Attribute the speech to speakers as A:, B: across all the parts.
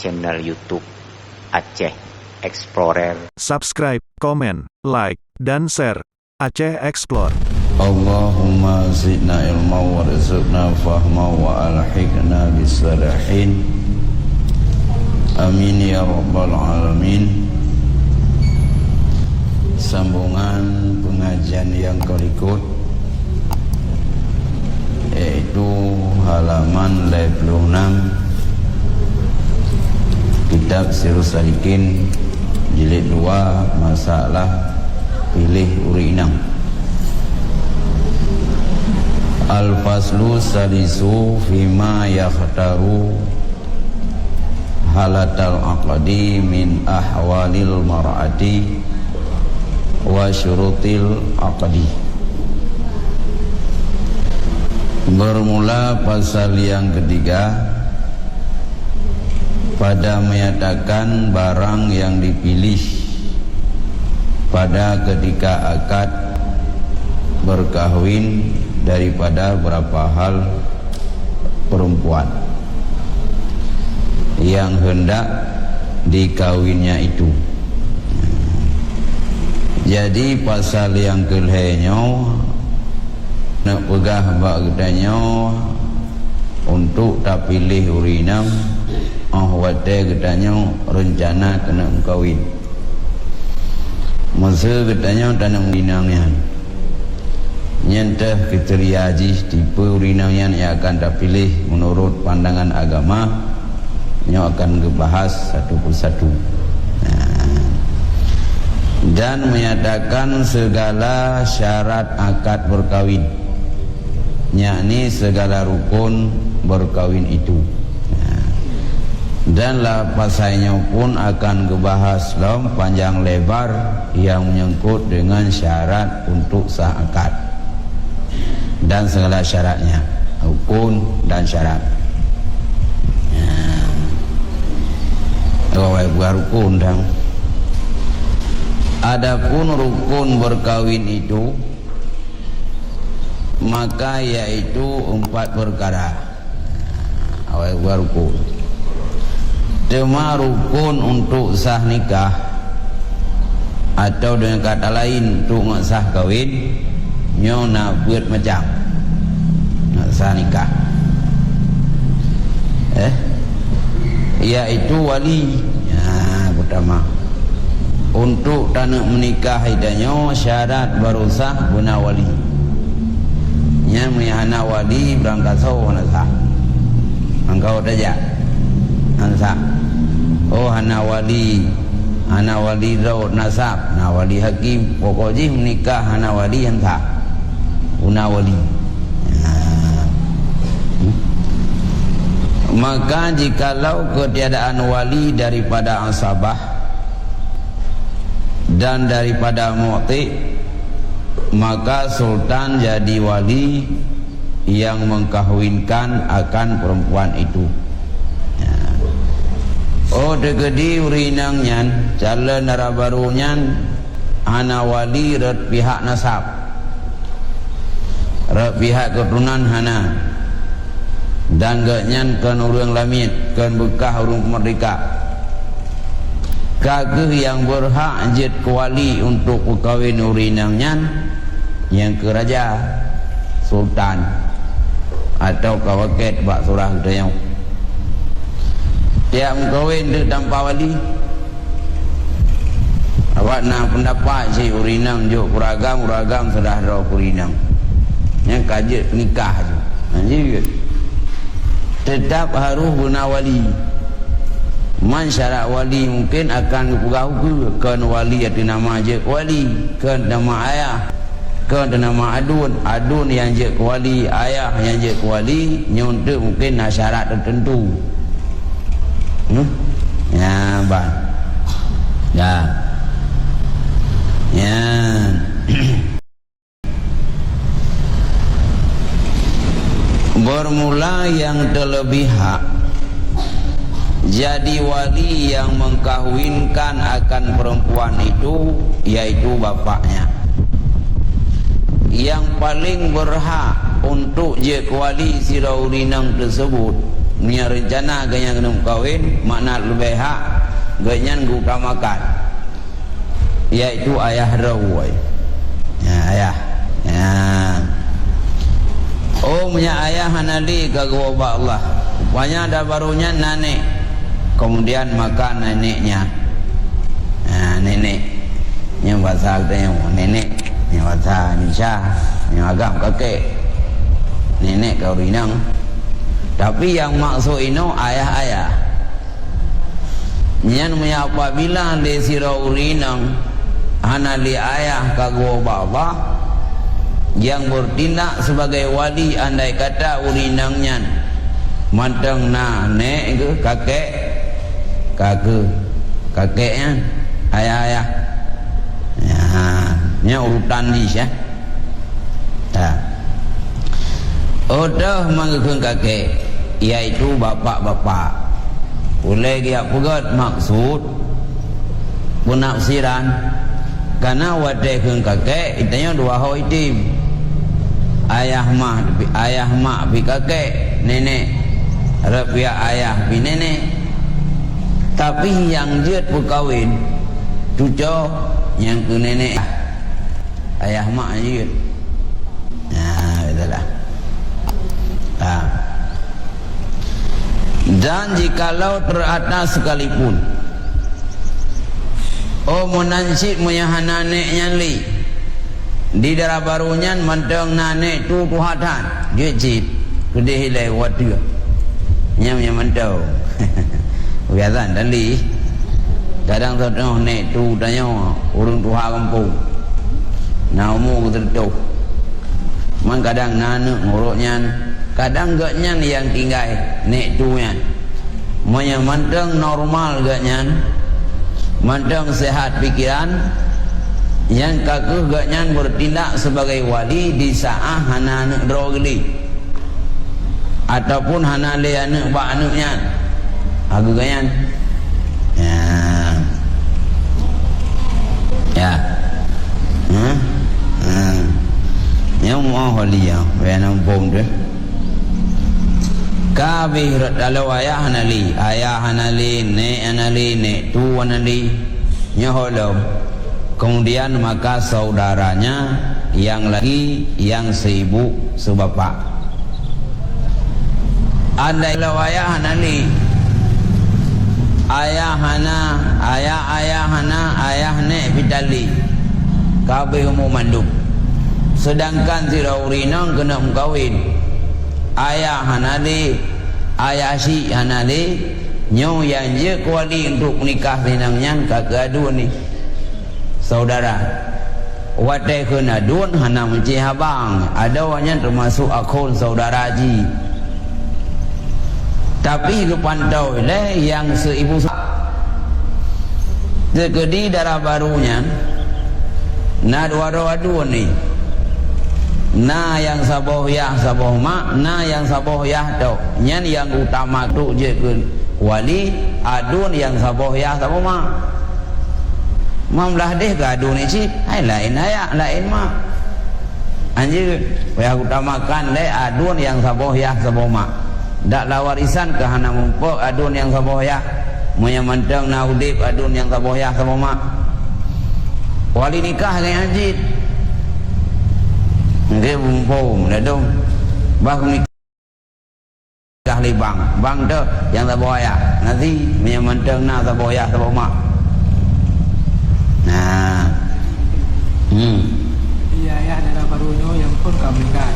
A: channel YouTube Aceh Explorer.
B: Subscribe, komen, like, dan share. Aceh Explore.
C: Allahumma zidna ilma warzuqna fahma wa alhiqna bisalihin. Amin ya rabbal alamin. Sambungan pengajian yang berikut, yaitu halaman 56 kitab Sirus Salikin jilid 2, masalah pilih urinang. Al-faslu salisu fima yakhtaru halatal aqdi min ahwalil mar'ati wa syurutil aqdi. Bermula pasal yang ketiga pada menyatakan barang yang dipilih pada ketika akad berkahwin daripada berapa hal perempuan yang hendak dikawinnya itu. Jadi pasal yang kelihnya nak pegah bak gedanya untuk tak pilih urinam wate gedanya rencana kena kawin. Masa gedanya tanam urinamnya nyentah kriteria haji tipe urinamnya yang akan tak pilih menurut pandangan agama yang akan dibahas satu persatu. Dan menyatakan segala syarat akad berkawin, yakni segala rukun berkawin itu. Dan pasainya pun akan dibahas dalam panjang lebar yang menyangkut dengan syarat untuk sah akad dan segala syaratnya, rukun dan syarat. Bukan rukun dan adapun rukun berkawin itu maka yaitu 4 perkara. Bukan rukun. Cuma rukun untuk sah nikah atau dengan kata lain untuk sah kawin nyo nak buat macam nak sah nikah, yaitu wali. Pertama untuk tanah menikah hidanya syarat baru sah guna wali nya mihana wali berangkat sah sah engkau saja sah. Oh hana wali raut nasab, na wali hakim pokoknya menikah hana wali yang sah guna wali. Maka jikalau ketiadaan wali daripada asabah dan daripada mu'ti, maka sultan jadi wali yang mengkahwinkan akan perempuan itu. Oh degedi urinang nyan calon narabaru nyan hana wali red pihak nasab, red pihak keturunan hana, dan genyan kan urang lamit kan bekah urang merdeka. Kageh yang berhak jet kuali untuk kawin urinang nyan yang ke raja, sultan atau kawaket bak surah dayang. Tiap kawin dia tanpa wali. Awak nak pendapat si urinang juk uragam sudah ada urinang. Yang kajet nikah tu. Jadi tetap harus guna wali. Man syarat wali mungkin akan pegau ke wali ada nama je wali, ke nama ayah, ke nama adun yang je wali, ayah yang je wali, nyontek mungkin syarat tertentu. Ya bang, ya bermula yang terlebih hak jadi wali yang mengkahwinkan akan perempuan itu, yaitu bapaknya. Yang paling berhak untuk je wali siraurinang tersebut Nia rencana ganyan kena kawin makna lebih hak ganyan diutamakan, yaitu ayah rawai. Ya ayah. Ya. Oh punya ayah hanali kagak Allah. Rupanya ada barunya nenek. Kemudian makan neneknya. Nah, nenek. Yang bahasa katanya nenek, yang bahasa Indonesia, yang agam kakek. Nenek kau rinang. Tapi yang maksud ini ayah-ayah. Yang apabila le sirau rinang hanali ayah kagak Allah yang bertindak sebagai wali, andai kata urinangnya manteng nek ke kakek kakeknya ayah-ayah ya urutan di ya tak udah manggil kakek yaitu bapak-bapak boleh dia pegat maksud penafsiran karena wadai kakek itanya dua hal itim ayah mak pi kakek nenek rapia ayah pi nenek. Tapi yang dia berkahwin cucu yang ke nenek ayah mak dia. Nah itulah. Dan jikalau teratas sekalipun menansib menyahana neknya li di darah barunya manteng nanek tu Tuhatan dia cip gede hilai wadah nyam mantau biasa dali kadang tu nek tu tanya urung Tuhan kampung naumu tertuh man kadang nanek nguruknya kadang gaknya yang tinggal nek tu nya monya manteng normal gaknya manteng sehat pikiran yang kakek gaknya bertindak sebagai wali di saat hana anak drogli ataupun hana le anak bak anaknya aku gaknya yang mau wali ya wenang bom deh kabeh dalau ayah hanali ne tu hanali nyaholom. Kemudian maka saudaranya yang lagi yang seibu sebapak. Andai lawaya hanali ayah ne pitali kabeh mu manduk. Sedangkan tiraurinang kena mengkawin ayah hanali ayah si hanali nyo yang je kuali untuk menikah tinangnya kakak adu ni saudara wadai kena dun hana menci habang ada wanya termasuk akun saudara ji tapi lu pantau le yang seibu segedi darah barunya na dua-dua ni na yang saboh mak na yang saboh yah tu nyan yang utama tu je ke wali adun yang saboh saboh mak mamlah deh gaduh ni cik hai lain ayah lain mak anjir yang utamakan le adun yang saboh mak dak la warisan ke hana mumpuk adun yang saboh monya manteng na udip adun yang saboh mak wali nikah dengan anjir nge mumpuk ladung bah nikah li bang tu yang saboh nanti monya manteng na saboh mak. Nah,
D: iya ayah darah barunya yang pun kawin kan.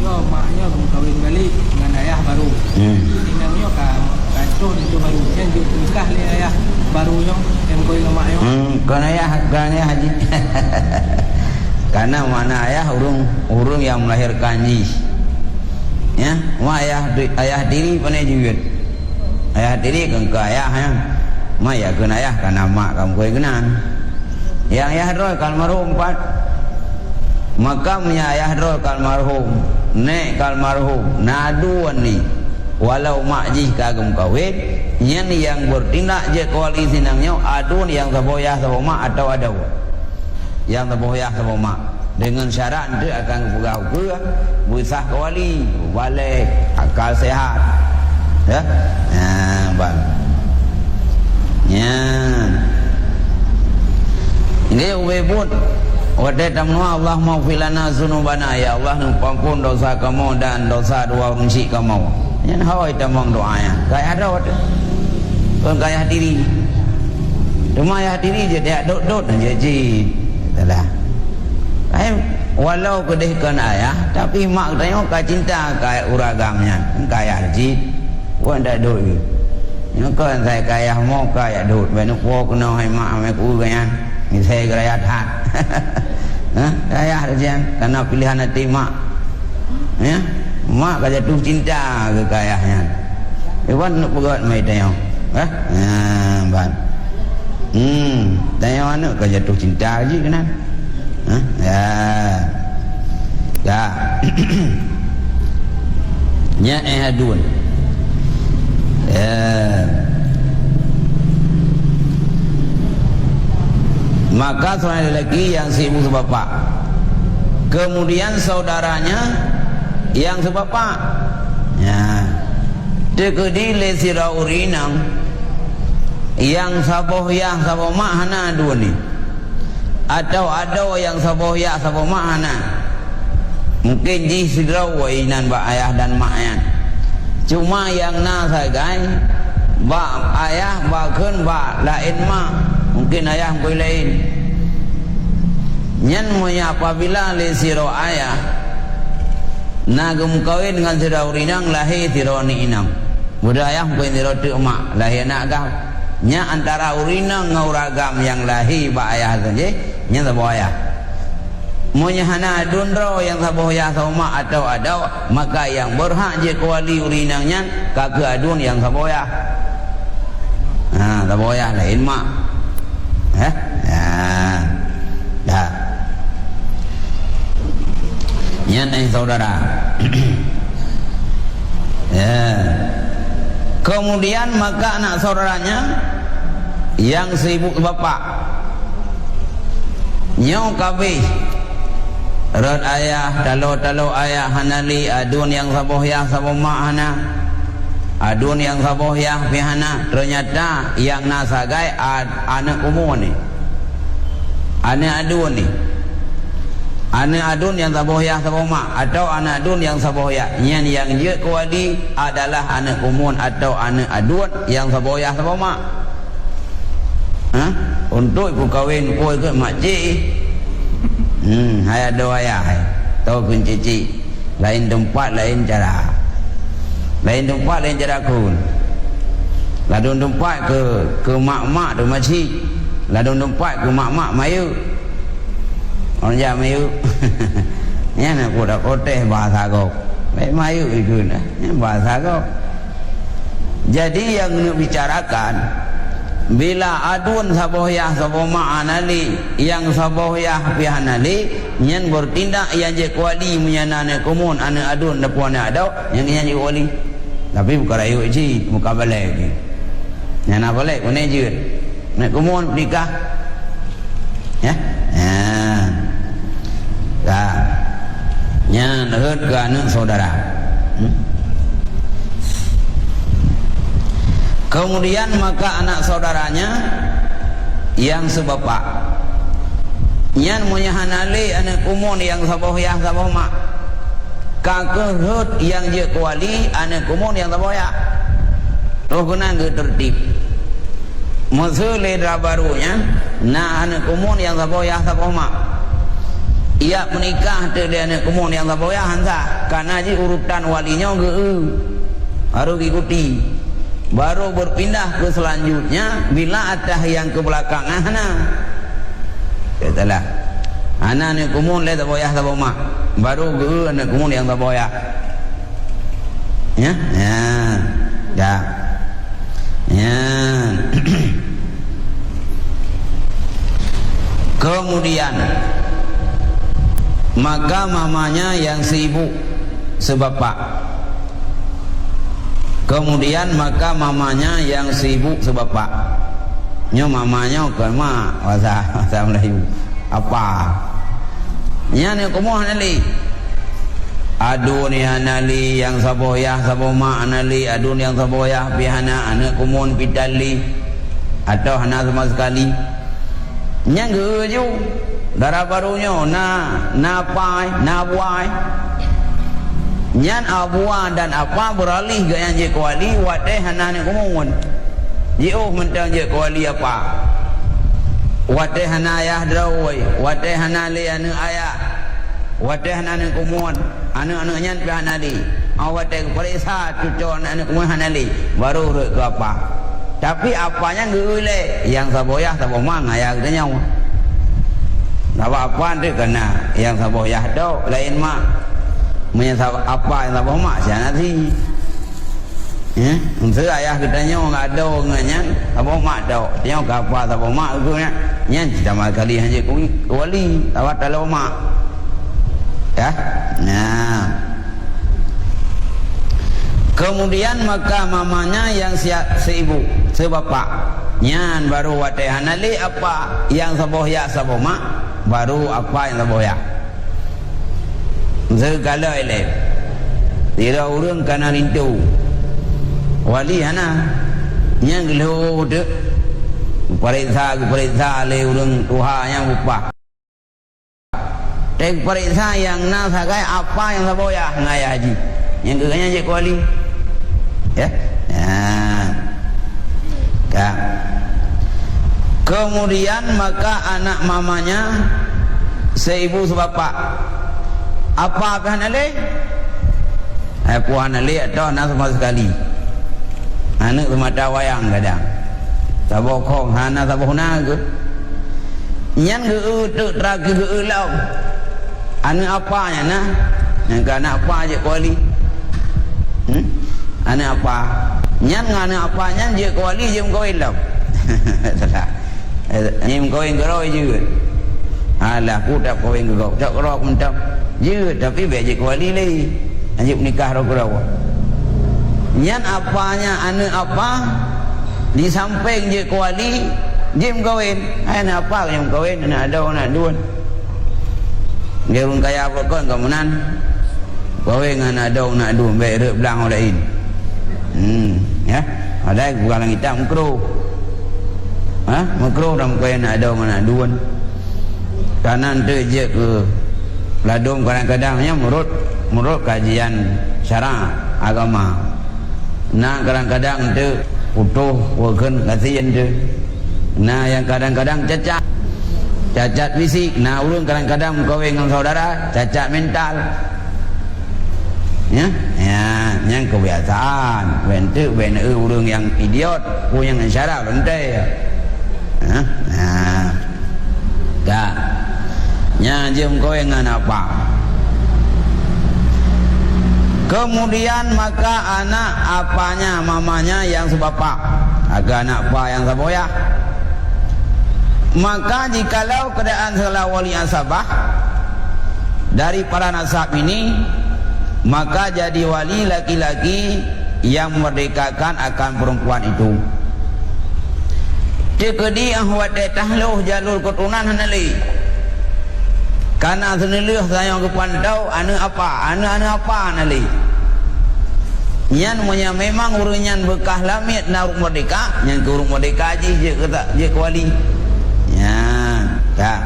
D: Yo maknya kawin balik dengan ayah baru. Inangnya kacau itu baru kan juga nikah le ayah barunya yang kau dengan maknya.
C: Kan ayah haji. Karena mana ayah urung yang melahirkan ji. Ya, mak ayah diri pandai juga. Ayah diri kan ke ayah ya. Mak ya kena ayah karena mak kamu kau kenan. Yang ayah roh kalmarhum 4 makamnya ayah roh kalmarhum nek kalmarhum naduan ni walau makjih kagum kawin nyen yang bertindak je koalisi nangnya adun yang saboyah saboh mak atau ada yang saboyah saboh mak dengan syarat dia akan pegau ke bersah kawali balik akal sehat Ya. Bang. Ya. Ini ubebut. Wadai tamnuha Allah maghfirlana dzunubana, ya Allah ampun dosa kamu dan dosa dua muncik kamu. Yang hawai tamang doanya. Kayak ada waktu. Kon kayak diri. Cuma ya diri je dia dot-dot jadi. Itulah. Walau kedehkan ayah, tapi mak tanya ka cinta kayak uragamnya. Kayak haji. Wan dak dot. Nó có thầy cài mô cài đụt về nó vô cái nó hay mạ mấy cú cái anh mình thầy cái ayat hat ayat aja karena pilihan hati mak ya mak kaja tuh cinta ke kayahnya Iwan nak pegat mai tayang ban tayang mana kaja tuh cinta je kan ya nya hadun maka seorang lelaki yang sibuk sebapak, kemudian saudaranya yang sebapak, ya, dekedi lesira urinang yang saboh mahana dua ni, atau ada yang saboh mahana, mungkin di sidrau wainan ba ayah dan maknya. Cuma yang nasagai ba ayah ba keun ba lain mak mungkin ayah mungkin lain nyan monya apabila le siro ayah nagum kawin dengan siro urinang lahir siro ni inang budaya mungkin siro tu mak lahir nak gam nya antara urinang ngauragam yang lahir ba ayah saja nya sabo ayah monya hana dundro yang sabo ayah sama atau ada maka yang berhak je kuali urinangnya kake adun yang sabo ayah sabo ayah lain mak dah nyan saudara kemudian maka anak saudaranya yang sibuk bapak nyong kabeh rod ayah talo ayah hanali adun yang sabohyah saboma hana adun yang sabohyah pihana ternyata yang nasagai anak umum ni anak adun ni anak adun yang sabohyah saboma atau anak adun yang sabohyah yang dia kuali adalah anak umum atau anak adun yang sabohyah saboma untuk ibu kawin poi ke makcik hai ada ayah tahu kun cici lain tempat lain cara kun ladun tempat ke mak-mak tu makcik ladun tempat ke mak-mak mayu orang jah mayu nya nak koteh bahasa kau mayu ikut bahasa kau jadi yang nak bicarakan bila adun sabohyah saboma anali yang sabohyah pihanali nyen bertindak yang je kuali menyanane komun ane adun dapuana ada yang nyen kuali tapi bukan rayu ji muka balik ni nyana balik kone je nak komun nikah ya dah nyan hut ke anak saudara kemudian maka anak saudaranya yang sebapak nyan monya hanale anak kumun yang sabohyah saboma kakehut yang je kuali anak kumun yang sabohyah roh guna ge tertib musule barunya na anak kumun yang sabohyah saboma ia menikah dengan anak kumun yang sabohyah hansa karena ji urutan walinya ge harus ikuti baru berpindah ke selanjutnya bila atah yang ke belakangan katalah anak ni kumun le taboyah taboma baru ge anak kumun yang taboyah ya kemudian maka mamanya yang sibuk sebapak kemudian maka mamanya yang sibuk sebapak nya mamanya ke mak bahasa Melayu apa nya ni komoh nali adun yang nali yang saboyah saboma nali adun yang saboyah pihana anak kumun pitali atau hana sama sekali nyang geju darah barunya na pai na buai nyan abua dan apa beralih ke yang je kuali wadeh hana ni kumun jiuh mentang je kuali apa wadeh hana ayah drawai wadeh hana li anu ayah wadeh hana ni kumun anu nyan pi hana li wadeh perisa cucon anu kumun hana li baru ke apa tapi apanya geule yang saboyah sabomang ayah kita nyawa apa tu kena yang saboyah tu lain mak menyesal apa yang sabah mak siapa nanti ya untuk ayah kita nyawa nggak ada nganyan sabah mak tu tengok ke apa sabah mak tu nya nyan sama kali hanya kuali awak tahu mak ya nah kemudian maka mamanya yang seibu sebapak nyan baru watehan ali apa yang sabohya saboma baru apa yang sabohya segala ele tidak urang kana rindu wali hana nyang gelo de perintah le urang tuha yang upah tek perintah yang na sagai apa yang sabohya ngai haji yang geganya je kuali ya nah kemudian maka anak mamanya seibu sebapak apa hanale puan ale atau anak sama sekali anak semata wayang kadang sabok khong hana sabok naga nyan geu tu tragi geu lau anak apanya nah yang anak apa je kuali anak apa nyan anak apanya je kuali je mkawin lau salah nyim kawin geroi je alah ku tak kawin geroi tak geroi mentam je tapi beje kuali le anjuk nikah ro nyan apanya anak apa di samping je kuali je mkawin anak apa je mkawin anak ada anak dua gerun kaya apa kon kemunan kawin anak ada anak dua baik rek belang lain ya ada bukan kita mukro makro dalam kaya nak ada mana duan kanan tu je ke ladung kadang-kadangnya menurut kajian syara agama nah kadang-kadang tu utuh wakan kasihan tu nah yang kadang-kadang cacat fisik nah ulun kadang-kadang kawin dengan saudara cacat mental ya yang kebiasaan bentuk ulun yang idiot punya yang syara bentai dah nyajum kau dengan apa kemudian maka anak apanya mamanya yang sebapak agak anak apa yang saboyah maka jikalau keadaan segala wali asabah dari para nasab ini maka jadi wali laki-laki yang memerdekakan akan perempuan itu cekedi ahwat tahluh jalur keturunan hanali karena senelih sayang kepandau anak apa hanali nyan punya memang urunyan bekah lamit naruk merdeka nyan ke urung merdeka je kuali ya tak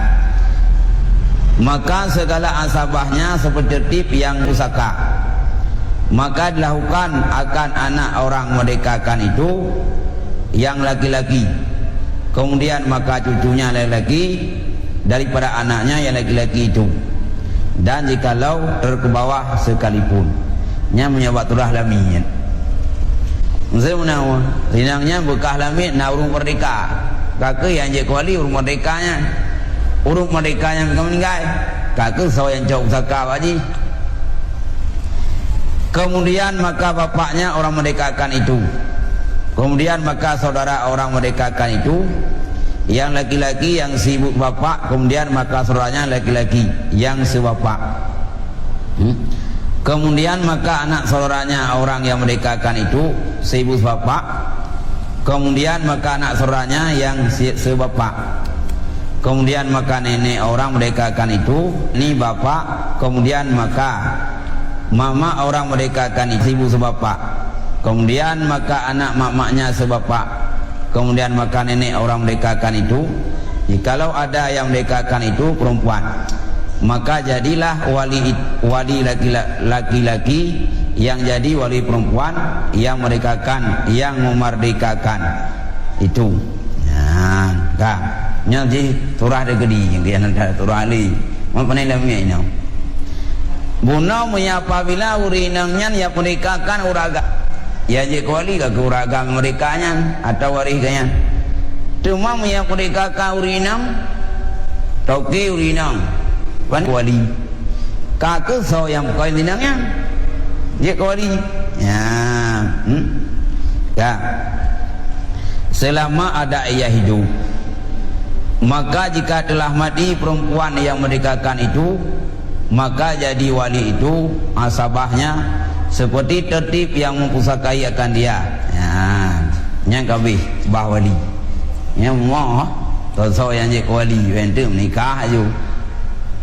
C: maka segala asabahnya seperti tip yang pusaka maka dilakukan akan anak orang merdekakan itu yang laki-laki kemudian maka cucunya laki-laki daripada anaknya yang laki-laki itu dan jikalau terkebawah sekalipun nya menyebab turah lamin saya menawa rinangnya bekah lamit na urung merdeka kakak yang je kuali urung merdekanya meninggal kakak saw yang jauh zakar haji kemudian maka bapaknya orang merdekakan itu kemudian maka saudara orang merdekakan itu yang laki-laki yang sibuk bapak kemudian maka saudaranya laki-laki yang sebapak kemudian maka anak saudaranya orang yang merdekakan itu sibuk bapak kemudian maka anak saudaranya yang sebapak kemudian maka nenek orang merdekakan itu ni bapak kemudian maka mama orang merdekakan ibu sebapak, kemudian maka anak maknya sebapak, kemudian maka nenek orang merdekakan itu. Jikalau ada yang merdekakan itu perempuan, maka jadilah wali laki-laki yang jadi wali perempuan yang merdekakan, yang memerdekakan itu. Nah, kah nyaji turah de gedi yang dia nak turah ali. Apa ni lamnya ini? Bunau apabila urinangnya ya merdekakan uraga. Ya je kuali ke uraga merdekanya atau warisnya. Cuma merdekakan urinang toki urinang wan wali. Kakak so yang kau dinangnya. Je kuali. Ya. Ya. Selama ada ayah hidup, maka jika telah mati perempuan yang merdekakan itu, maka jadi wali itu asabahnya seperti tertib yang mempusakai akan dia. Ya, yang kabih bah wali. Yang mau toso yang je wali wentu menikah aju.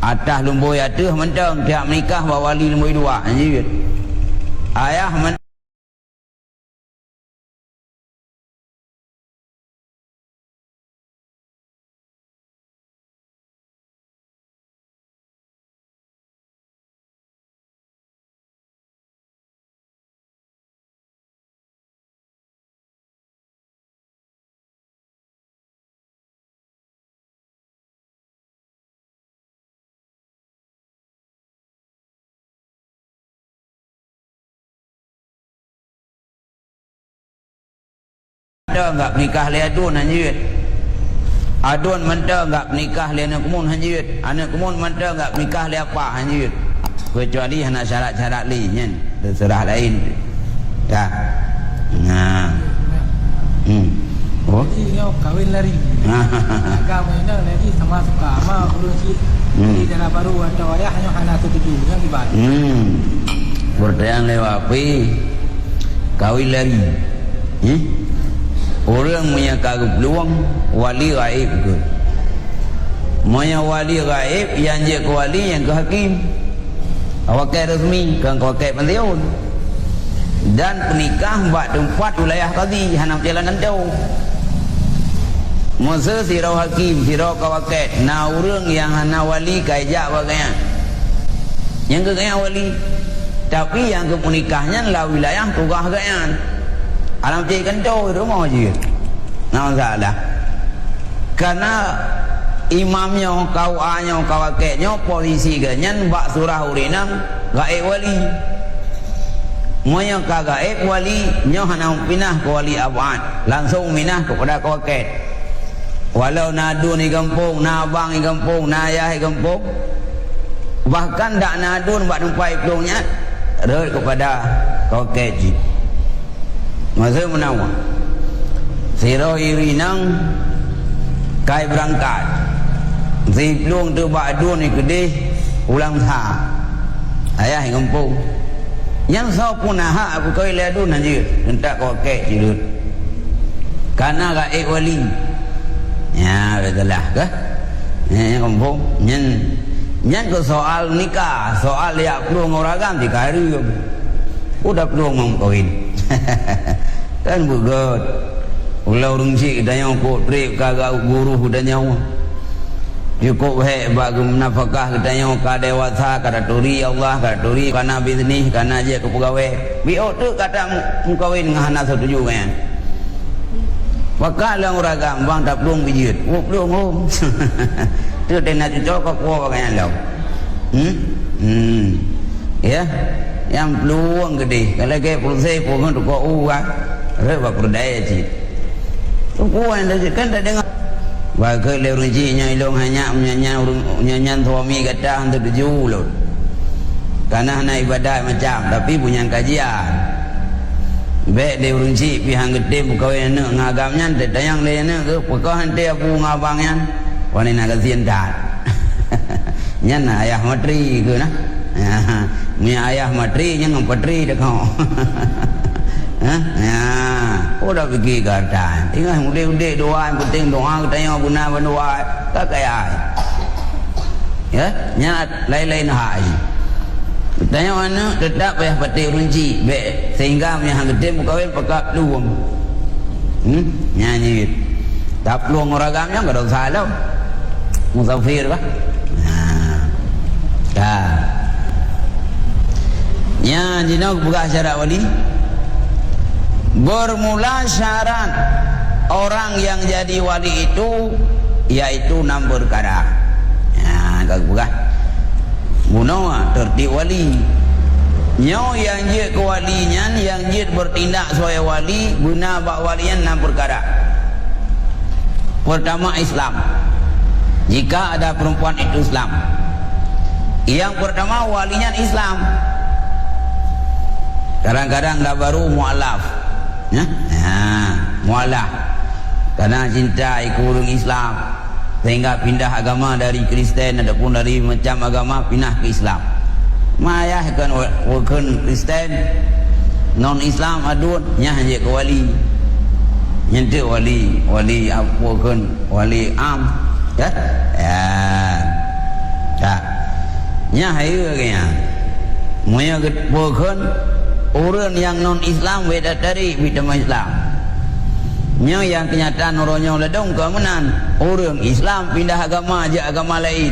C: Atas lumboi atuh mentang tiap menikah bah wali lumboi dua anjir. Ayah ada enggak nikah le adun anjir. Adun mentah enggak nikah le anak kumun anjir. Anak kumun mentah enggak nikah le apa anjir. Kecuali hanya syarat-syarat lain kan. Terserah lain. Ya. Nah. Oh.
D: Jadi dia kahwin lari. Agama ini lagi sama suka ama urusi. Di dalam baru atau ayah hanya hana setuju yang dibahas.
C: Berdayang lewat api. Kahwin lari. Orang punya kagum peluang wali gaib ke. Punya wali gaib yang je ke wali yang ke hakim. Wakil resmi kan wakil pantiun. Dan penikah buat tempat wilayah qadi hanam jalanan jauh. Masa sirau hakim, sirau kawakil. Na orang yang hana wali kaijak bagaian. Yang ke gaya wali. Tapi yang ke penikahnya lah wilayah tugah gayaan. Alam cik kencau rumah je. Nah masalah. Karena imamnya, kauanya, kawaketnya, polisi ganyan bak surah urinang gaib wali. Moya ka gaib wali nyo hana pinah ke wali abad, langsung minah kepada kawaket. Walau nadun di kampung, na abang di kampung, na ayah di kampung, bahkan dak nadun bak numpai pelungnya rơi kepada kawaket ji. Masa menawar siro irinang kai berangkat si pelung tu bak adun ni kedih ulang sah ayah yang kampung yang so pun hak aku kau ledun aja entak kau kek jirut karena gaib wali ya betul lah ke yang kampung nyen ke soal nikah soal ya pelung orang agam 3 hari udah pelung mau kawin kan bugot ulau rungsi dan yang kok trip kagak guru dan nyawa cukup he bagi nafkah kita yang ka dewasa kada turi Allah kada turi kana bisnis kana je ke pegawai bio tu kata mukawin ngahana setuju kan wakala uragam bang tak belum bijit belum om tu nak cocok kok kan lo ya yang peluang gede kalau ke proses pun tu kau uang reba perdaya cik puan dah kan tak dengar bagi lerujinya ilong hanya nyanyi suami kata untuk tujuh karena hanya ibadat macam tapi punya kajian baik leruji pihak gede bukan nak ngagamnya tak yang lainnya ke pekau hanti aku ngabangnya wanita kasihan dah nyana ayah matri ke nah punya ayah matri yang ngempatri dah kau ya udah pergi keadaan tinggal mudik-mudik doa yang penting doa katanya guna berdoa tak kaya ya nyat lain-lain hak Tanya mana tetap payah petik runci baik sehingga punya hang gede mu kahwin pakak luang. Nyanyi gitu. Tak luang ragamnya enggak ada salah. Musafir bah. Dah. Ya, jina buka syarat wali. Bermula syarat orang yang jadi wali itu yaitu 6 perkara. Ya, kau buka. Munawa tertib wali. Nyo yang je ke walinya, yang je bertindak sebagai wali, guna bak walian 6 perkara. Pertama Islam. Jika ada perempuan itu Islam. Yang pertama walinya Islam. Kadang-kadang dah baru mualaf. Ya? Mualaf. Karena cinta ikut orang Islam sehingga pindah agama dari Kristen ataupun dari macam agama pindah ke Islam. Maya kan bukan Kristen non Islam adun nya je ke wali. Nyentik wali apa kan wali am ya. Ya. Tak. Nya hayu kaya. Moya bukan orang yang non Islam beda dari bidang Islam. Nya yang kenyataan orangnya ledong keamanan orang Islam pindah agama aja agama lain.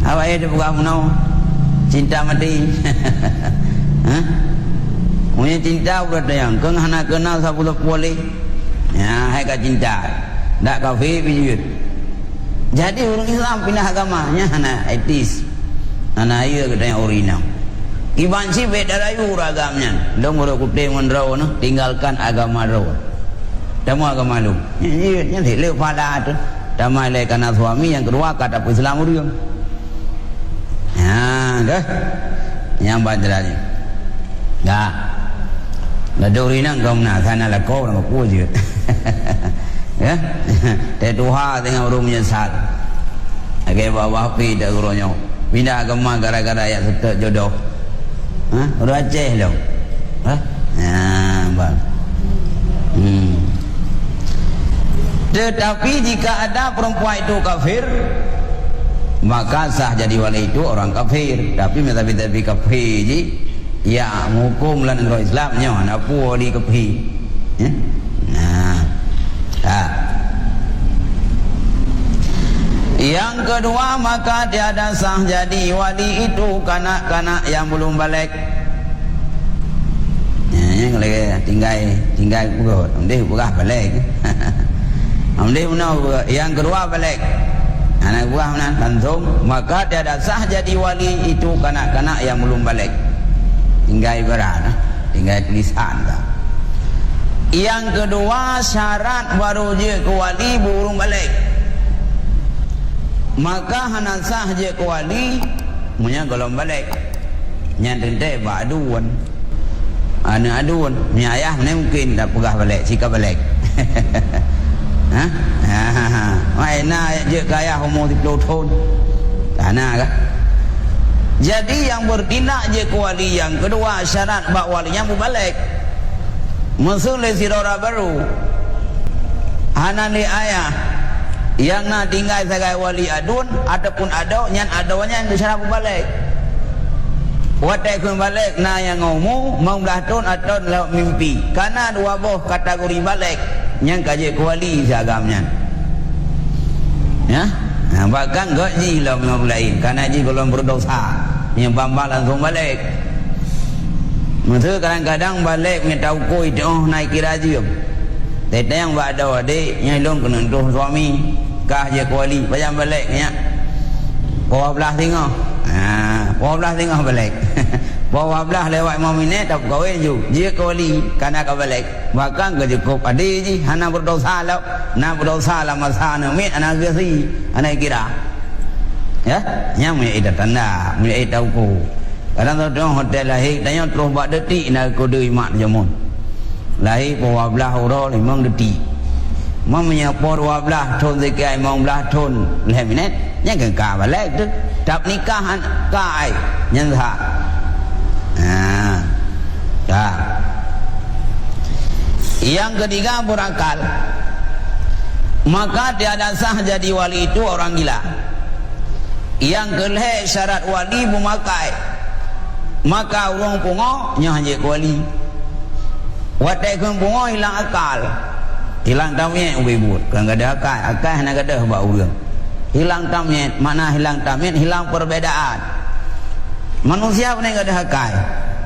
C: Apa ya dia bukan menau cinta mati. Hah? Punya cinta berada yang keng hana kenal sabula boleh. Ya, hai ka cinta. Dak kafir bijut. Jadi orang Islam pindah agamanya hana etis. Hana iya katanya orina. Iban si beda rayu ragamnya. Dong orang kutip mendraw no tinggalkan agama raw. Demo agama lu. Nya le pada tu. Damai le kana suami yang kedua kata Islam urang. Ya, dah. Yang badranya. Dah. Dah dori nang kau nak sana lah kau nak ku je. Ya. Teh Tuhan dengan orang menyesat. Agai bawa api dak uronyo. Pindah agama gara-gara ayat setek jodoh. Ha? Orang Aceh lo. Ha? Bang. Tetapi jika ada perempuan itu kafir, maka sah jadi wali itu orang kafir. Tapi kafir je, ya hukum lan orang Islamnya nak wali kafir. Ya? Yang kedua, maka tiada sah jadi wali itu kanak-kanak yang belum balik. Yang lagi tinggal buat, amdeh bukan balik. Amdeh mana yang kedua balik. Anak buah mana langsung, maka tiada sah jadi wali itu kanak-kanak yang belum balik. Tinggal berat, tinggal tulisan. Yang kedua syarat baru je ke wali belum balik. Maka hana sah je ke wali punya golong balik nyandente ba aduan ana aduan mi ayah ni mungkin dah pegah balik sikap balik. Mai na je kaya umur 30 tahun kana kah. Jadi yang bertindak je ke wali yang kedua syarat bak walinya balik musul le sirora baru hana ni ayah yang nak tinggal sebagai wali adun ataupun adau nyan adaunya yang disana balik. Watai kun balik na yang ngomu mau belah tahun atau lewat mimpi. Karena dua boh kategori balik yang kaji wali seagamnya. Ya, nah, bahkan gaji lah lain karena ji golong berdosa yang bamba langsung balik. Maksud kadang-kadang balik punya tahu koi tu naik kira je. Teta yang buat ada adik yang long kena tuh suami kah je kuali bayang balik nya. Bawa belah tengah. Bawa belah tengah balik. Bawa belah lewat 5 minit tak kahwin ju. Dia kuali kana ka balik. Bahkan ke cukup adik je hana berdosa lah. Nak berdosa lah masa ana mit ana gasi ana kira. Ya, nya mu ida tanda, mu ida tahu. Kadang tu hotel lahir tanya terus buat detik nak kode mak jamun. Lahir bawa belah orang 5 detik. Mamanya por 12 tahun sekian 15 tahun 5 minit nya ka balik tu. Tak nikahan kai nyantha. Dah. Yang ketiga berakal. Maka tiada sah jadi wali itu orang gila. Yang kelih syarat wali memakai maka urang pungo nya hanje wali. Watai kun pungo hilang akal. Hilang tamyiz ubibut. Kan ada akal hana gadah ba urang. Hilang tamyiz, mana hilang tamyiz, hilang perbedaan. Manusia pun enggak ada akal.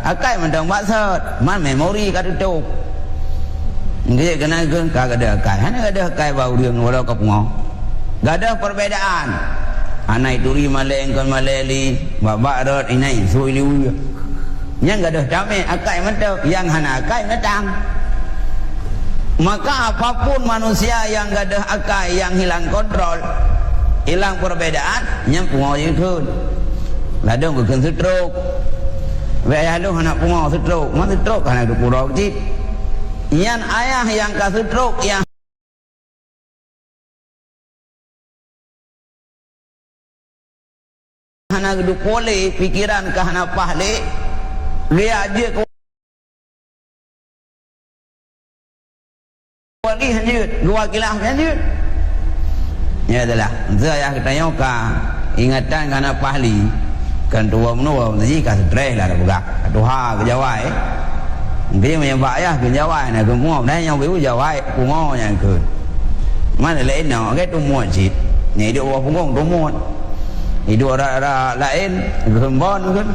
C: Akal mendang maksud, man memori ka tutup. Nggih kena ke kagak ada akal. Hana ada akal ba urang walau ka pungo. Enggak ada perbedaan. Anai turi maleng kon maleli, babak rot inai suiliu. Yang enggak ada tamyiz, akal mentau, yang hana akal metang. Maka apapun manusia yang enggak ada akal, yang hilang kontrol, hilang perbedaan, yang pungo je kun. Ladong ke stroke. Ve ayah lu anak pungo stroke, mana stroke kana du pura kecil. Yang ayah yang ka stroke yang hana du pole pikiran ka hana pahle, dia aja ko wali hanjut, dua kilah hanjut. Ya adalah, saya tanya ka ingatan kana pahli kan tua menua jadi ka stres lah buka tuha ke jawai dia menyebab ya ke jawai na ke muo dai nhau biu jawai pungo nya ke mana lain no cái tu muo chit ni dia wa pungo tu muo ni dua ra lain gembon kan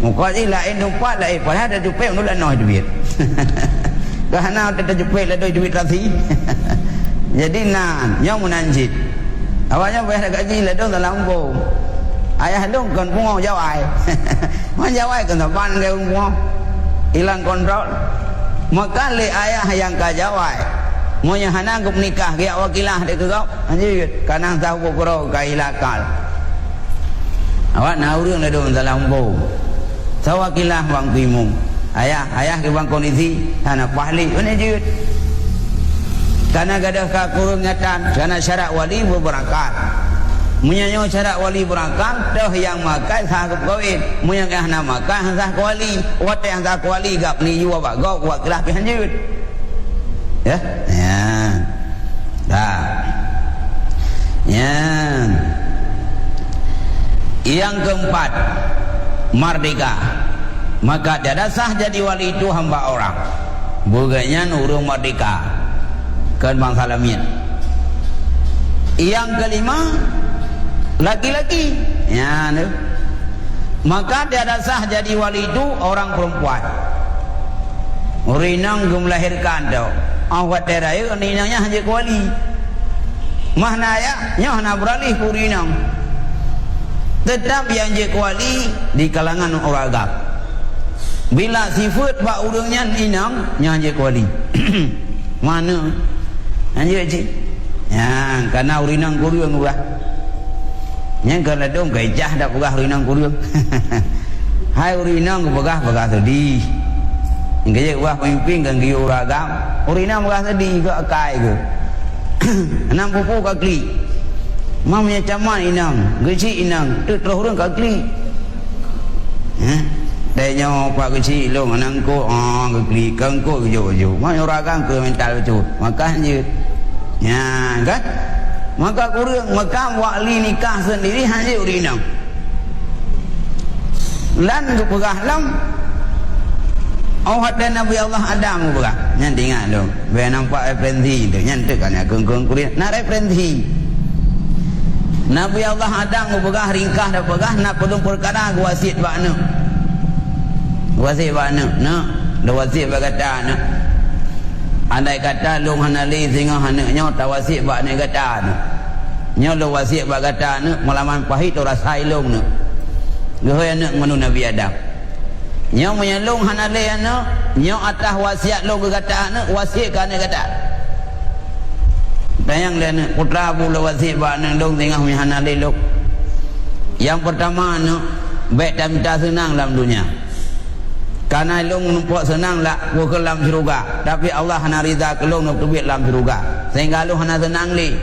C: muka ni lain tempat lain padahal ada jupek nu lah noi duit kerana ada jupek lah duit rasi jadi nan yang menanjit awalnya bayar gaji lah dong dalam bom ayah dong kan pungo jawai man jawai kan tapan ke pungo hilang kontrol maka le ayah yang ka jawai monya hana gup nikah dia wakilah de ke kau anjir kanang tahu pokoro ka ilakal awak na urang lah dong dalam bom sawakilah bang timung ayah ke bang kondisi hana pahli anjir karena gadah ka kurungatan karena syarat wali berangkat menyanyo syarat wali berangkat dah yang makan sah kawin menyang ahna makan sah wali wat yang sah wali gap ni jua ba gok wa kelah pi hanjut ya dah yang keempat merdeka maka tiada sah jadi wali itu hamba orang buganya urung merdeka kan bangsa lamin. Yang kelima laki-laki ya ne? Maka tiada sah jadi wali itu orang perempuan urinang melahirkan tau awak teraya urinangnya hanya wali mahna ya nyoh na beralih urinang tetap yang je wali di kalangan orang agak bila sifat bak urangnya inang nya je wali mana anjir cik ya karena urinang kurung ubah yang kalau dong gajah dak pegah urinang kurung hai urinang pegah sedih gajah ubah pemimpin kan giu ragam urinang pegah sedih ke akai ke enam pupu kakli mamnya caman inang geci inang tu terus urang kakli Danya pak kecil lo menangko kekli kangko jo mana orang ke mental tu makanya ya kan maka kurang maka wali nikah sendiri hanya urinang lan kepegah lam awak dan Nabi Allah Adam kepegah nyan ingat lo biar nampak referensi tu nyan tu kan keng kurin nak referensi Nabi Allah Adam kepegah ringkah dah pegah nak pedung perkara wasit bakna wasif bakna nak dah wasif berkata nak andai kata long hanali singa hanaknya tawasif bakna kata nak nya lo wasif berkata nak malaman pahit rasai long nak gehoi anak manu Nabi Adam nya menyalong hanali anak nya atas wasiat long kata nak wasif kana kata tayang le nak putra pula wasif bakna long singa hanali long yang pertama nak baik dan minta senang dalam dunia karena long nampak senang lah gua ke dalam syurga tapi Allah hana ridha ke long nak tubik dalam syurga sehingga long hana senang li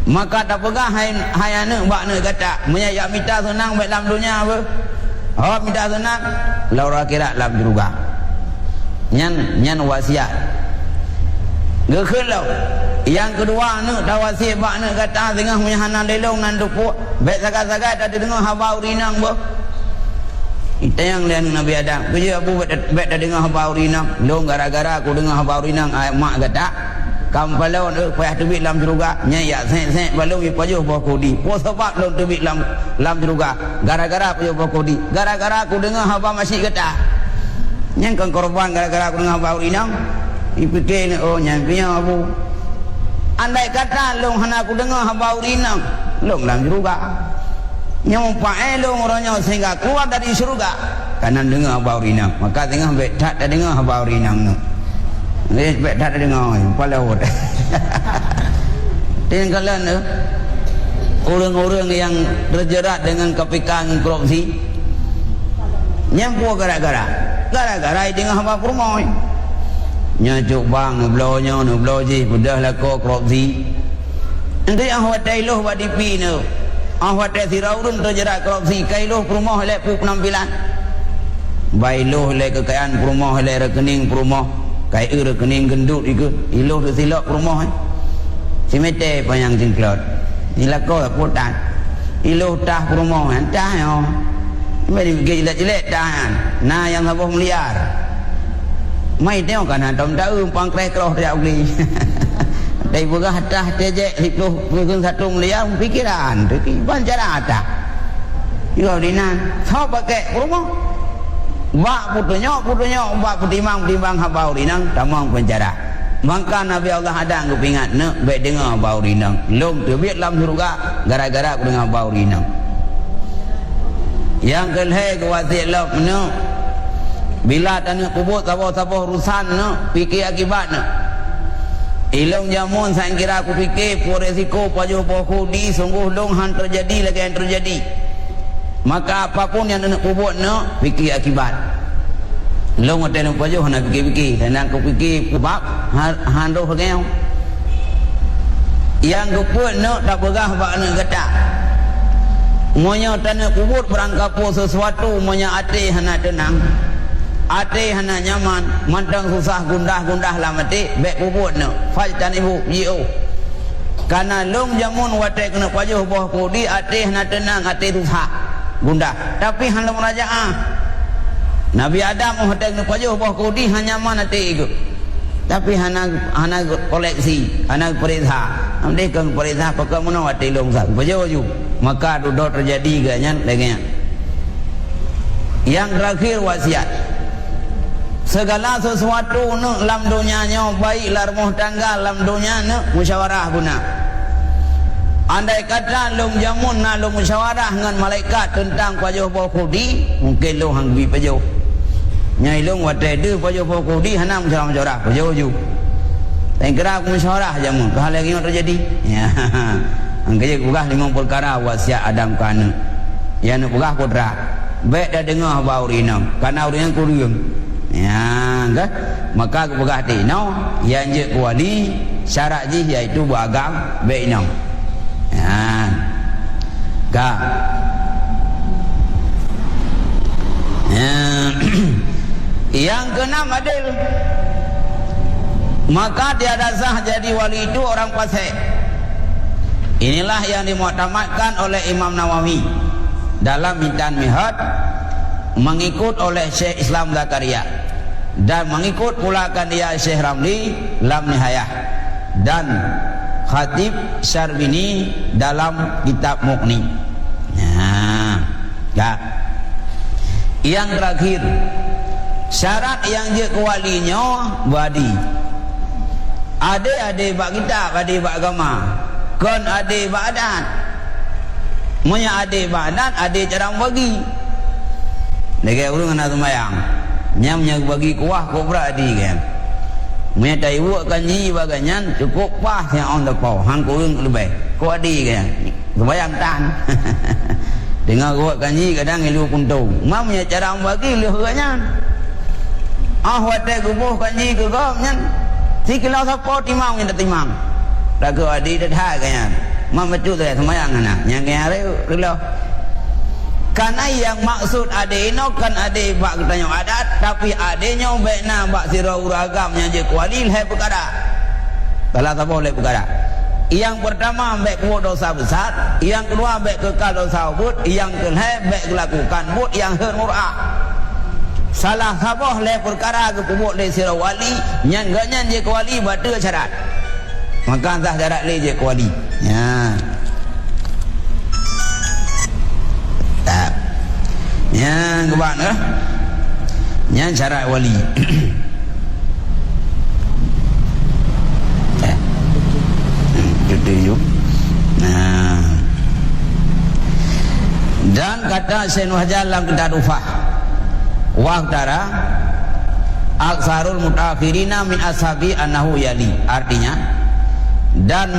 C: maka tak pegah hai anak bakna kata menyak minta senang baik dalam dunia apa minta senang laura akhirat dalam syurga nyan wasiat Gekelau. Yang kedua ni tawasi bak ni kata tengah punya hanan lelong nan dupuk. Baik sagat-sagat ada dengar haba urinang bo. Kita yang lian Nabi Adam. Kerja Abu baik dah dengar haba urinang. Long gara-gara aku dengar haba urinang mak kata. Kam palau payah tebik dalam syurga. Nyayak sen-sen balong i pajuh bawah kodi. Po sebab long tebik dalam syurga. Gara-gara pajuh bawah kodi. Gara-gara aku dengar haba masih kata. Yang kan korban gara-gara aku dengar haba urinang. Ipikir ni oh nyampinya Abu. Andai kata long hana aku dengar haba urinang, long dalam syurga. Nyampai long orangnya sehingga keluar dari syurga. Kanan dengar haba urinang, maka tengah tak ada dengar haba urinang tu. Ni tak ada dengar, pala hot. Dan kalian orang-orang yang terjerat dengan kepikaan korupsi, nyampu gara-gara dengar haba permoy. Nyacuk bang nublonya nubloji budah lako korupsi. Nanti ahwat tailoh wadipi ne. Ahwat siraurun terjerat korupsi kailoh perumah lek pu penampilan. Bailoh lek kekayaan perumah lek rekening perumah. Kai rekening gendut iku iloh tu silap perumah. Simete payang jengklot. Ni lako potan. Iloh tah perumah tah yo. Mari jelek-jelek tahan. Nah yang habis meliar. Mai tengok kan tom tahu pangkreh keroh dia uli. Dai begah tah tejek hiploh pun satu miliar pikiran tu ban cara ada. Yo dinan thau pakai rumah. Bak putunya bak timbang habau dinang tamang penjara. Maka Nabi Allah ada ngupingat ne baik dengar habau dinang. Long terbit dalam surga gara-gara aku dengar habau dinang. Yang kelhe kuatik lok ne bila tanya kubur tabah-tabah urusan no, fikir akibat no. Ilong jamun saya kira aku fikir po resiko pajuh poku di sungguh long han terjadi lagi yang terjadi. Maka apapun yang nak kubur no, fikir akibat. Long ada nak pajuh nak fikir-fikir dan aku fikir sebab han doh ngau. Yang kubur no tak begah bak nak kata. Monya tanah kubur berangkap sesuatu monya ati hana tenang. Ate hana nyaman, mantang susah gundah-gundah lah mati, baik puput no. Fajtan ibu, jiu. Karena long jamun watai kena pajuh bawah kodi, ate hana tenang, ate susah gundah. Tapi hana merajaan. Nabi Adam watai kena pajuh bawah kodi, hanya nyaman ate itu. Tapi hana koleksi, hana perintah. Ambil kang perintah pakai mana watai long sah, pajuh ju. Maka duduk terjadi ganyan lagi. Yang terakhir wasiat. Segala sesuatu nu dalam dunianya baik lar rumah tangga dalam dunia nu musyawarah guna. Andai kata long jamun na long musyawarah dengan malaikat tentang pajuh pokudi, mungkin long hang bi pajuh. Nyai long watai de pajuh pokudi hanam musyawarah pajuh ju. Dan kira aku musyawarah jamun, hal yang terjadi. Ya. Angkanya gugah 5 perkara wasiat Adam kana. Yang gugah kodra. Baik dah dengar bau rinam, karena urinang kuriung. Ya, kan? Maka aku berkata, no, yang je kuali syarat je iaitu beragam baik no. Ya, kan? Ya. Yang keenam adil. Maka tiada sah jadi wali itu orang fasik. Inilah yang dimuktamadkan oleh Imam Nawawi dalam Mintan Mihad, mengikut oleh Syekh Islam Zakaria, dan mengikut pula kan dia Syekh Ramli Lam Nihayah, dan Khatib Syarbini dalam kitab Muqni. Nah, ya. Yang terakhir, syarat yang je kewalinya badi. Ade bak kitab, ade bak agama. Kon ade bak adat. Monya ade bak adat, ade cara bagi. Dekat urang anak sembahyang. Nyamnya bagi kuah kau beradi kan. Monya tai buat kanji baganyan cukup pas yang on the pau. Hang kau urang lebih. Kau adi kan. Sembahyang tan. Dengar buat kanji kadang ilu kuntung. Mamnya cara bagi lu hanya. Watai kubuh kanji ke kau nyan. Si kilau siapa timang yang timang. Dah kau adi dah dah kan. Mam betul tu sembahyang anak. Yang kaya relo. Karena yang maksud ade no kan ade bak ketanya adat, tapi adenya baikna bak sira uragam yang je kualil hai perkara. Kalau tak boleh perkara. Yang pertama ambek buat dosa besar, yang kedua ambek kekal dosa ubud, yang kelih ambek lakukan bud yang hurmurah. Salah sabah le perkara ke kubuk le sira wali, nyan ganyan je ke wali batu syarat. Maka sah syarat le je ke wali. Ya. Tak. Yang ke mana? Nyan syarat wali. Itu. Nah. Dan kata Syekh Nur Hajar dalam kitab Rufah wa tara aksarul mutaakhirina min ashabi annahu yali, artinya dan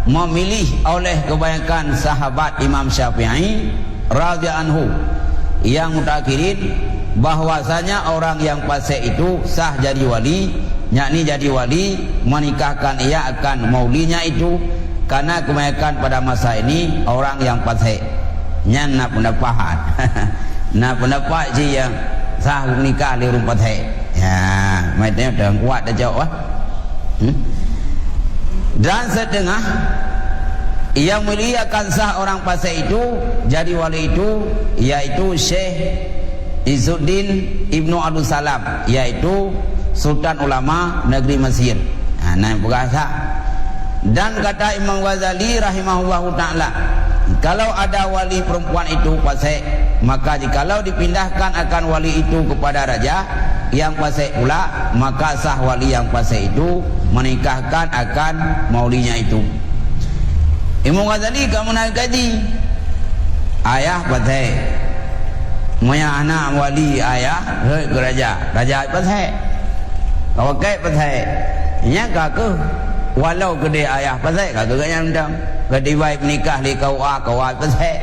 C: memilih oleh kebanyakan sahabat Imam Syafi'i radhiyallahu anhu yang mutakhirin bahwasanya orang yang fasik itu sah jadi wali, yakni jadi wali menikahkan ia akan maulinya itu, karena kebanyakan pada masa ini orang yang fasik nyan nak pendapat nak pendapat je yang sah menikah di rumah fasik ya, macam dah kuat dah jawab dan setengah yang muliakan sah orang fasik itu jadi wali itu, yaitu Syekh Izzuddin Ibnu Abdul Salam, yaitu Sultan Ulama Negeri Mesir. Nah, berkata. Dan kata Imam Ghazali rahimahullahu ta'ala, kalau ada wali perempuan itu fasik, maka jikalau dipindahkan akan wali itu kepada raja yang fasik pula, maka sah wali yang fasik itu menikahkan akan maulinya itu. Imam Ghazali kamu nak kaji ayah fasik, moya anak wali ayah ke raja, raja fasik, kau kait fasik, nya kakak walau gede ayah fasik kakak yang undang gede baik nikah di kau fasik,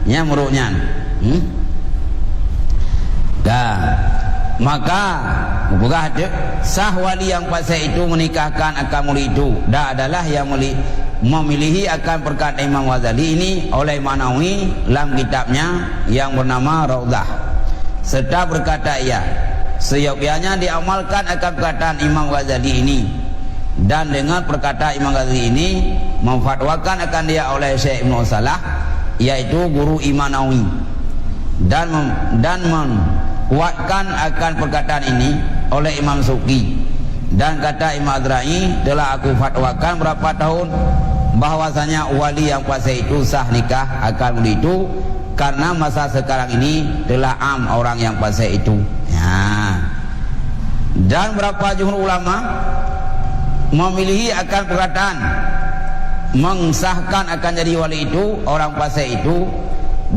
C: nya muruknya, maka bukan sah wali yang fasik itu menikahkan akan muli itu. Dah adalah yang memilihi akan perkataan Imam Ghazali ini oleh Manawi dalam kitabnya yang bernama Raudhah, serta berkata ia seyogyanya diamalkan akan perkataan Imam Ghazali ini, dan dengan perkataan Imam Ghazali ini memfatwakan akan dia oleh Syekh Ibnu Salah, yaitu guru Imam Nawawi, dan kuatkan akan perkataan ini oleh Imam Suki. Dan kata Imam Azra'i, telah aku fatwakan berapa tahun bahwasanya wali yang fasik itu sah nikah akan wali itu, karena masa sekarang ini telah am orang yang fasik itu ya. Dan berapa jumhur ulama memilihi akan perkataan mengesahkan akan jadi wali itu orang fasik itu,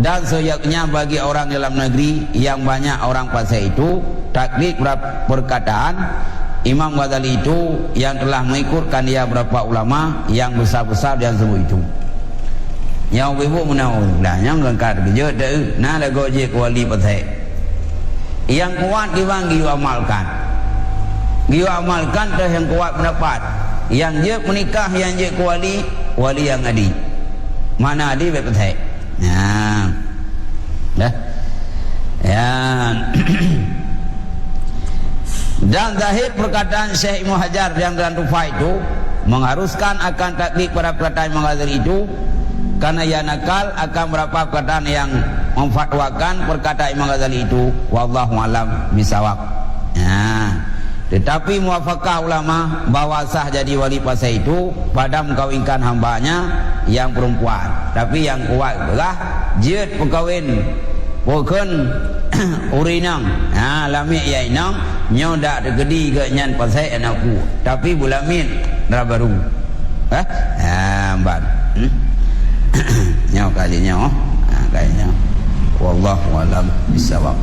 C: dan seyaknya bagi orang dalam negeri yang banyak orang fasik itu, taklid perkataan Imam Ghazali itu yang telah mengikutkan dia berapa ulama yang besar-besar yang semua itu. Yang ibu menaulah yang lengkap kerja dah nah lagu je wali fasik. Yang kuat diwang giu amalkan. Giu amalkan dah yang kuat pendapat. Yang je menikah yang je wali yang adi. Mana adi fasik. Ya. Dah. Ya. Dan zahir perkataan Syekh Ibnu Hajar yang dalam Rufah itu mengharuskan akan taklid pada perkataan Imam Ghazali itu, karena ia nakal akan berapa perkataan yang memfatwakan perkataan Imam Ghazali itu, wallahu alam bisawab. Ya. Tetapi muafakah ulama bahwa sah jadi wali fasik itu pada mengkawinkan hambanya yang perempuan. Tapi yang kuat adalah jid perkawin bukan urinang, lami ya inang nyodak tegedi ke nyan fasik anakku, tapi bulamin dah baru, mbak, nyaw kalinya, kayaknya, wallahu alam bisawab.